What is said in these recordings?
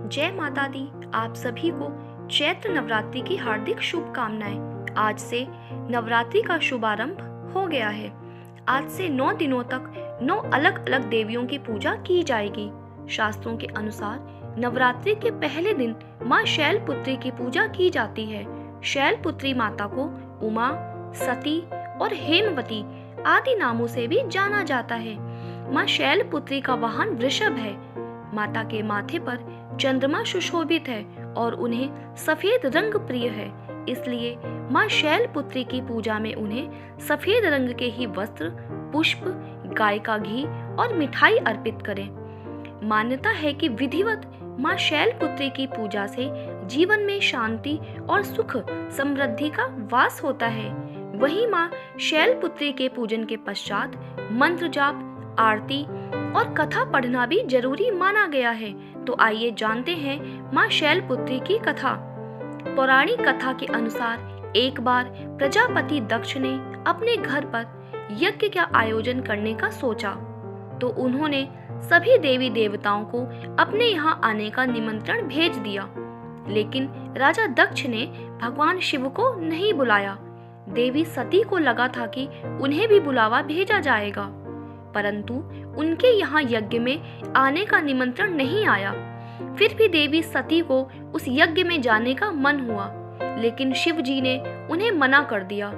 जय माता दी। आप सभी को चैत्र नवरात्रि की हार्दिक शुभकामनाएं। आज से नवरात्रि का शुभारंभ हो गया है। आज से 9 दिनों तक 9 अलग अलग देवियों की पूजा की जाएगी। शास्त्रों के अनुसार नवरात्रि के पहले दिन माँ शैलपुत्री की पूजा की जाती है। शैलपुत्री माता को उमा, सती और हेमवती आदि नामों से भी जाना जाता है। माँ शैलपुत्री का वाहन वृषभ है। माता के माथे पर चंद्रमा सुशोभित है और उन्हें सफेद रंग प्रिय है, इसलिए माँ शैलपुत्री की पूजा में उन्हें सफेद रंग के ही वस्त्र, पुष्प, गाय का घी और मिठाई अर्पित करें। मान्यता है कि विधिवत माँ शैलपुत्री की पूजा से जीवन में शांति और सुख समृद्धि का वास होता है। वहीं माँ शैलपुत्री के पूजन के पश्चात मंत्र जाप, आरती और कथा पढ़ना भी जरूरी माना गया है। तो आइए जानते हैं माँ शैलपुत्री की कथा। पौराणिक कथा के अनुसार एक बार प्रजापति दक्ष ने अपने घर पर यज्ञ का आयोजन करने का सोचा, तो उन्होंने सभी देवी देवताओं को अपने यहाँ आने का निमंत्रण भेज दिया। लेकिन राजा दक्ष ने भगवान शिव को नहीं बुलाया। देवी सती को लगा था कि उन्हें भी बुलावा भेजा जाएगा, परंतु उनके यहाँ यज्ञ में आने का निमंत्रण नहीं आया। फिर भी देवी सती को उस यज्ञ में जाने का मन हुआ, लेकिन शिव जी ने उन्हें मना कर दिया।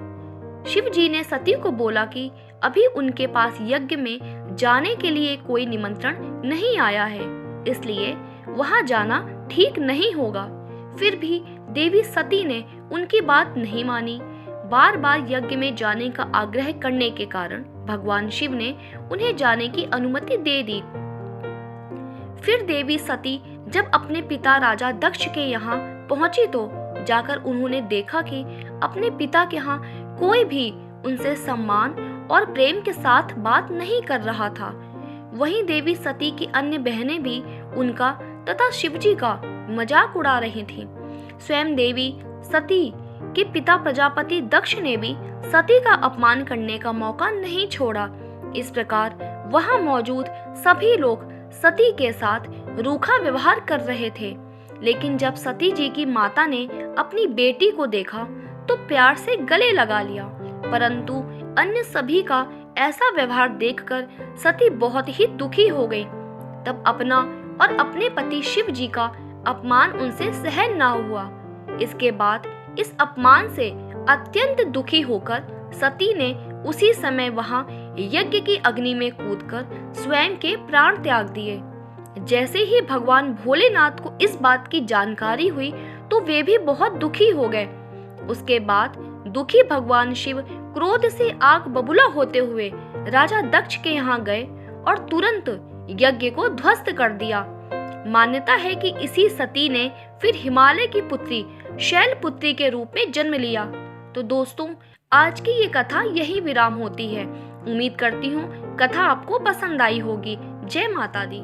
शिव जी ने सती को बोला कि अभी उनके पास यज्ञ में जाने के लिए कोई निमंत्रण नहीं आया है, इसलिए वहां जाना ठीक नहीं होगा। फिर भी देवी सती ने उनकी बात नहीं मानी। बार बार यज्ञ में जाने का आग्रह करने के कारण भगवान शिव ने उन्हें जाने की अनुमति दे दी। फिर देवी सती जब अपने पिता राजा दक्ष के यहाँ पहुंची तो जाकर उन्होंने देखा कि अपने पिता के यहाँ कोई भी उनसे सम्मान और प्रेम के साथ बात नहीं कर रहा था। वहीं देवी सती की अन्य बहनें भी उनका तथा शिवजी का मजाक उड़ा रही थीं। स्वयं देवी सती के पिता प्रजापति दक्ष ने भी सती का अपमान करने का मौका नहीं छोड़ा। इस प्रकार वहां मौजूद सभी लोग सती के साथ रूखा व्यवहार कर रहे थे। लेकिन जब सती जी की माता ने अपनी बेटी को देखा तो प्यार से गले लगा लिया, परंतु अन्य सभी का ऐसा व्यवहार देखकर सती बहुत ही दुखी हो गई। तब अपना और अपने पति शिव जी का अपमान उनसे सहन ना हुआ। इसके बाद इस अपमान से अत्यंत दुखी होकर सती ने उसी समय वहां यज्ञ की अग्नि में कूदकर स्वयं के प्राण त्याग दिए। जैसे ही भगवान भोलेनाथ को इस बात की जानकारी हुई तो वे भी बहुत दुखी हो गए। उसके बाद दुखी भगवान शिव क्रोध से आग बबूला होते हुए राजा दक्ष के यहाँ गए और तुरंत यज्ञ को ध्वस्त कर दिया। मान्यता है कि इसी सती ने फिर हिमालय की पुत्री शैलपुत्री के रूप में जन्म लिया। तो दोस्तों, आज की ये कथा यही विराम होती है। उम्मीद करती हूँ कथा आपको पसंद आई होगी। जय माता दी।